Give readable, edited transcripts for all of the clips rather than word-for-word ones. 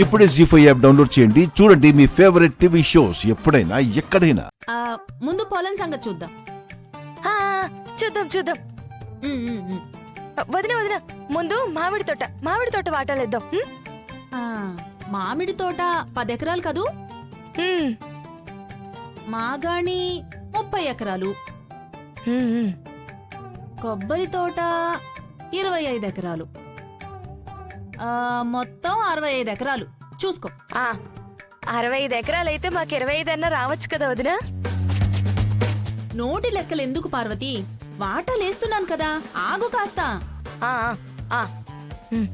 ఇప్పుడే జీ5 app download చేయండి. చూడండి మీ ఫేవరెట్ టీవీ షోస్ ఎప్పుడైనా ఎక్కడైనా. ముందు పొలం సంగతి చూద్దాం. చూద్దాం. వదిన ముందు మామిడి తోట వాటాలేద్దాం. మామిడి తోట 10 ఎకరాలు కదూ? మాగాణి 30 ఎకరాలు, కొబ్బరి తోట 25 ఎకరాలు, మొత్తం 65 ఎకరాలు. చూసుకో. 65 ఎకరాలైతే మాకు 25 అన్నా రావచ్చు కదా వదినా? నోటి లెక్కలు ఎందుకు పార్వతి? వాటాలేస్తున్నాను కదా, ఆగు కాస్త. ఆ, ఆ, ఉమ్.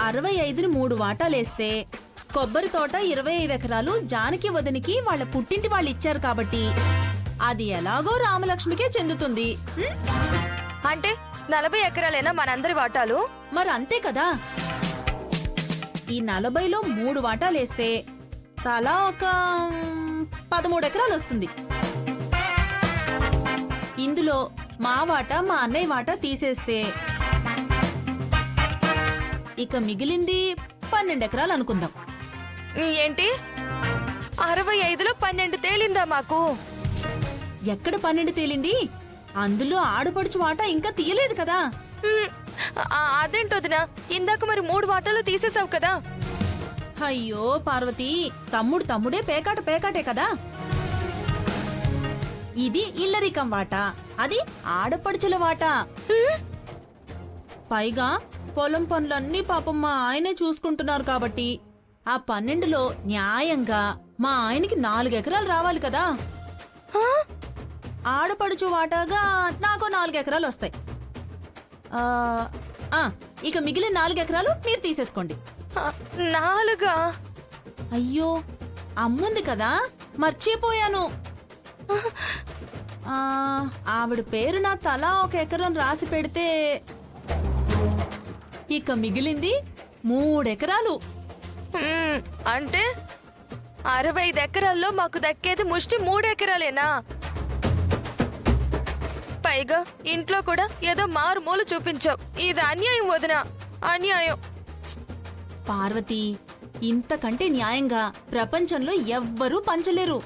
65ని 3 వాటాలేస్తే కొబ్బరి తోట 25 ఎకరాలు జానకి వదినికి వాళ్ళ పుట్టింటి వాళ్ళు ఇచ్చారు కాబట్టి అది ఎలాగో రామలక్ష్మికే చెందుతుంది. అంటే 40 ఎకరాలేనా మనందరి వాటాలు? మరి అంతే కదా. ఈ 40లో 3 వాటాలేస్తే తలా ఒక 13 ఎకరాలు వస్తుంది. ఇందులో మా వాటా మా అన్నయ్య వాటా తీసేస్తే ఇక మిగిలింది 12 ఎకరాలు అనుకుందాం. ఏంటి 65లో 12 తేలిందా మాకు? ఎక్కడ 12 తేలింది? అందులో ఆడపడుచు వాటా ఇంకా తీయలేదు కదా. అదేంటోదినా, ఇందాక మరి 3 వాటాలు తీసేసావు కదా. అయ్యో పార్వతి, తమ్ముడే పేకాటే కదా. ఇది ఇల్లరికం వాటా, అది ఆడపడుచుల వాటా. పైగా పొలం పనులన్నీ పాపం మా ఆయనే చూసుకుంటున్నారు కాబట్టి ఆ 12లో న్యాయంగా మా ఆయనకి 4 ఎకరాలు రావాలి కదా. ఆడపడుచు వాటాగా నాకు 4 ఎకరాలు వస్తాయి. ఇక మిగిలిన 4 ఎకరాలు మీరు తీసేసుకోండి. 4? అయ్యో అమ్ముంది కదా, మర్చిపోయాను. ఆవిడ పేరు నా తలా 1 ఎకరం రాసి పెడితే ఇక మిగిలింది 3 ఎకరాలు. అంటే 65 ఎకరాల్లో మాకు దక్కేది ముష్టి 3 ఎకరాలేనా? పైగా ఇంట్లో కూడా ఏదో మారుమూలు చూపించావు. ఇది అన్యాయం వదినా, అన్యాయం. పార్వతి, ఇంతకంటే న్యాయంగా ప్రపంచంలో ఎవ్వరూ పంచలేరు.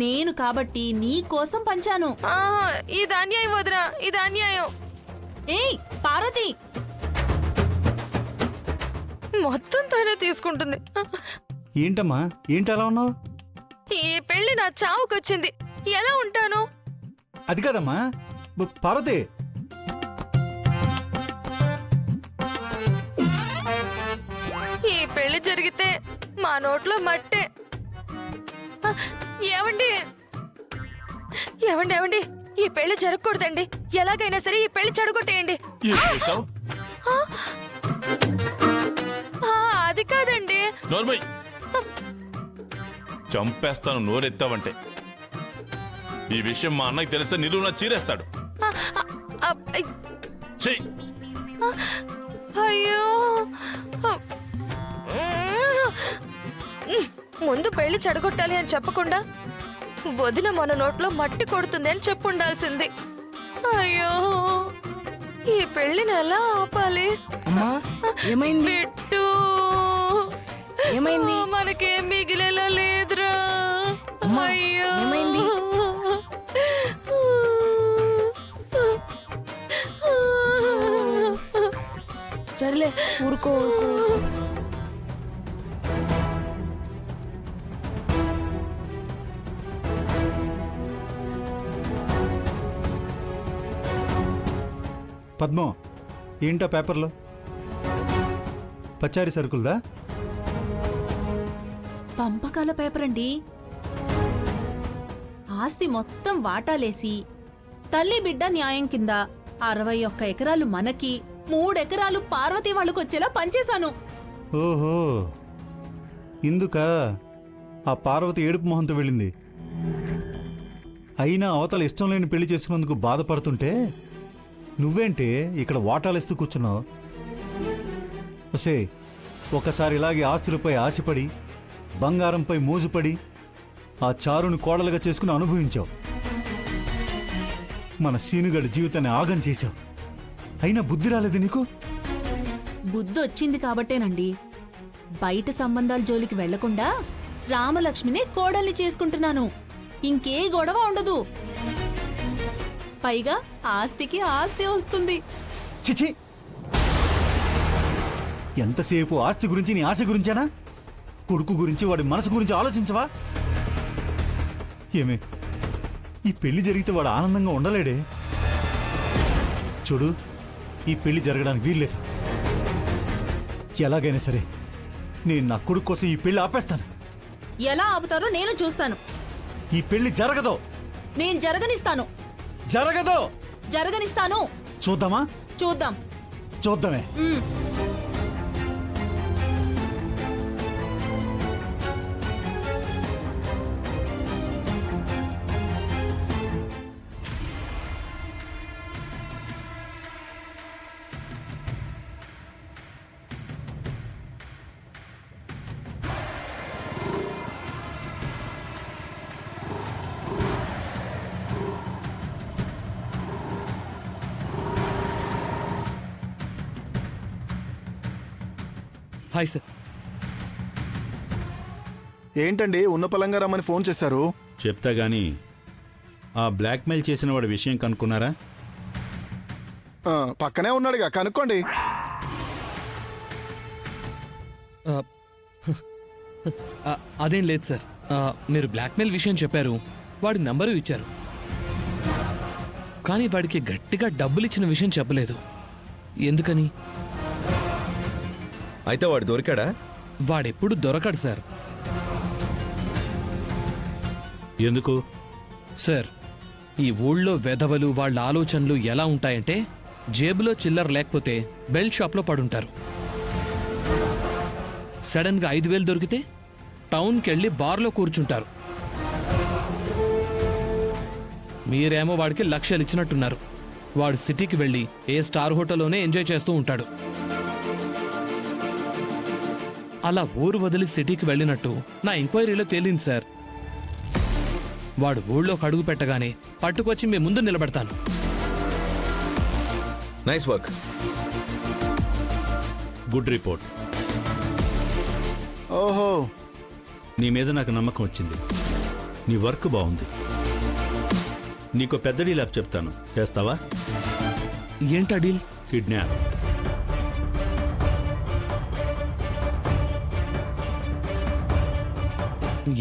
నేను కాబట్టి నీ కోసం పంచాను. ఇది అన్యాయం వదినా, ఇది అన్యాయం. ఏయ్ పార్వతి, మొత్తం తనే తీసుకుంటుంది. ఏంటమ్మా, ఏంటి అలా ఉన్నావు? ఈ పెళ్లి నా చావుకొచ్చింది, ఎలా ఉంటాను? అది కాదమ్మా పార్వతి. ఈ పెళ్లి జరిగితే మా నోట్లో మట్టే. ఏవండి ఏవండి ఏవండి, ఈ పెళ్లి జరగకూడదండి. ఎలాగైనా సరే ఈ పెళ్లి చెడగొట్టేయండి. అది కాదండి. చంపేస్తాను నోరెత్తావంటే. ఈ విషయం మా అన్నకి తెలిస్తే నిలువున చీరేస్తాడు. అయ్యో, ముందు పెళ్లి చెడగొట్టాలి అని చెప్పకుండా వదిన మన నోట్లో మట్టి కొడుతుంది అని చెప్పుండాల్సింది. అయ్యో, ఈ పెళ్లిని ఎలా ఆపాలి? పెట్టు, ఏమైంది? మనకేం మిగిలేలా లేదురా. అయ్యో, సర్లే ఊరుకో. పద్మం, ఏంటా పేపర్లో? పచారీ సరుకులదా? పంపకాల పేపర్ అండి. ఆస్తి మొత్తం వాటాలేసి తల్లి బిడ్డ న్యాయం కింద 61 ఎకరాలు మనకి, 3 ఎకరాలు పార్వతీ వాళ్ళకొచ్చేలా పంచేశాను. ఓహో, ఇందుకా ఆ పార్వతి ఏడుపు మొహంతో వెళ్ళింది. అయినా అవతల ఇష్టం లేని పెళ్లి చేసుకున్నందుకు బాధపడుతుంటే నువ్వేంటే ఇక్కడ వాటాలిస్తూ కూర్చున్నావు? ఒసే, ఒకసారి ఇలాగే ఆస్తులపై ఆశపడి బంగారంపై మోజుపడి ఆ చారుని కోడలుగా చేసుకుని అనుభవించావు. మన సీనుగడి జీవితాన్ని ఆగం చేశావు. అయినా బుద్ధి రాలేదు నీకు? బుద్ధి వచ్చింది కాబట్టేనండి బయట సంబంధాల జోలికి వెళ్లకుండా రామలక్ష్మిని కోడల్ని చేసుకుంటున్నాను. ఇంకే గొడవ ఉండదు. పైగా ఆస్తికి ఆస్తి వస్తుంది. చిచి, ఎంతసేపు ఆస్తి గురించి నీ ఆశ గురించేనా? కొడుకు గురించి వాడి మనసు గురించి ఆలోచించవా? ఏమే, ఈ పెళ్లి జరిగితే వాడు ఆనందంగా ఉండలేడే. చూడు, ఈ పెళ్లి జరగడానికి వీల్లేదు. ఎలాగైనా సరే నేను నా కొడుకు కోసం ఈ పెళ్లి ఆపేస్తాను. ఎలా ఆపుతారో నేను చూస్తాను. ఈ పెళ్లి జరగదు. నేను జరగనిస్తాను. జరగదు. జరగనిస్తాను. చూద్దామా? చూద్దాం. చూద్దామే. మ్మ్. Hi sir. ఏంటండి ఉన్న పలంగా రమ్మని ఫోన్ చేశారు? చెప్తా గాని ఆ బ్లాక్మెయిల్ చేసిన వాడి విషయం కనుక్కున్నారా? పక్కనే ఉన్నాడుగా, కనుక్కోండి. అదేం లేదు సార్. మీరు బ్లాక్మెయిల్ విషయం చెప్పారు, వాడి నంబరు ఇచ్చారు. కానీ వాడికి గట్టిగా డబ్బులు ఇచ్చిన విషయం చెప్పలేదు. ఎందుకని? అయితే వాడు దొరికాడా? వాడెప్పుడు దొరకడు సార్. ఎందుకు? సార్, ఈ ఊళ్ళో వెధవలు వాళ్ళ ఆలోచనలు ఎలా ఉంటాయంటే, జేబులో చిల్లర లేకపోతే బెల్ట్ షాప్లో పడుంటారు. సడన్గా 5,000 దొరికితే టౌన్కి వెళ్ళి బార్లో కూర్చుంటారు. మీరేమో వాడికి లక్షలు ఇచ్చినట్టున్నారు. వాడు సిటీకి వెళ్ళి ఏ స్టార్ హోటల్లోనే ఎంజాయ్ చేస్తూ ఉంటాడు. అలా ఊరు వదిలి సిటీకి వెళ్ళినట్టు నా ఎంక్వైరీలో తేలింది సార్. వాడు ఊళ్ళోకి అడుగు పెట్టగానే పట్టుకొచ్చి మీ ముందు నిలబెడతాను. Nice work. Good report. ఓహో, నీ మీద నాకు నమ్మకం వచ్చింది. నీ వర్క్ బాగుంది. నీకు పెద్ద డీల్ యాప్ చెప్తాను, చేస్తావా? ఏంటా డీల్? కిడ్నాప్.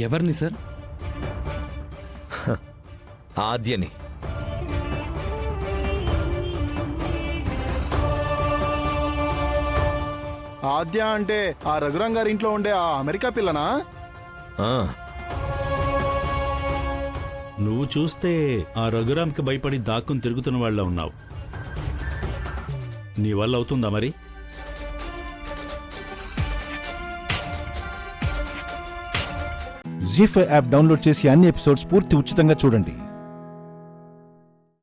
ఎవరిని సార్? ఆద్యని. ఆద్య అంటే ఆ రఘురాం గారి ఇంట్లో ఉండే ఆ అమెరికా పిల్లనా? ఆ, నువ్వు చూస్తే ఆ రఘురామ్కి భయపడి దాక్కుని తిరుగుతున్న వాళ్ళ ఉన్నావు. నీ వల్ల అవుతుందా మరి? జీ5 యాప్ డౌన్లోడ్ చేసి అన్ని ఎపిసోడ్స్ పూర్తి ఉచితంగా చూడండి.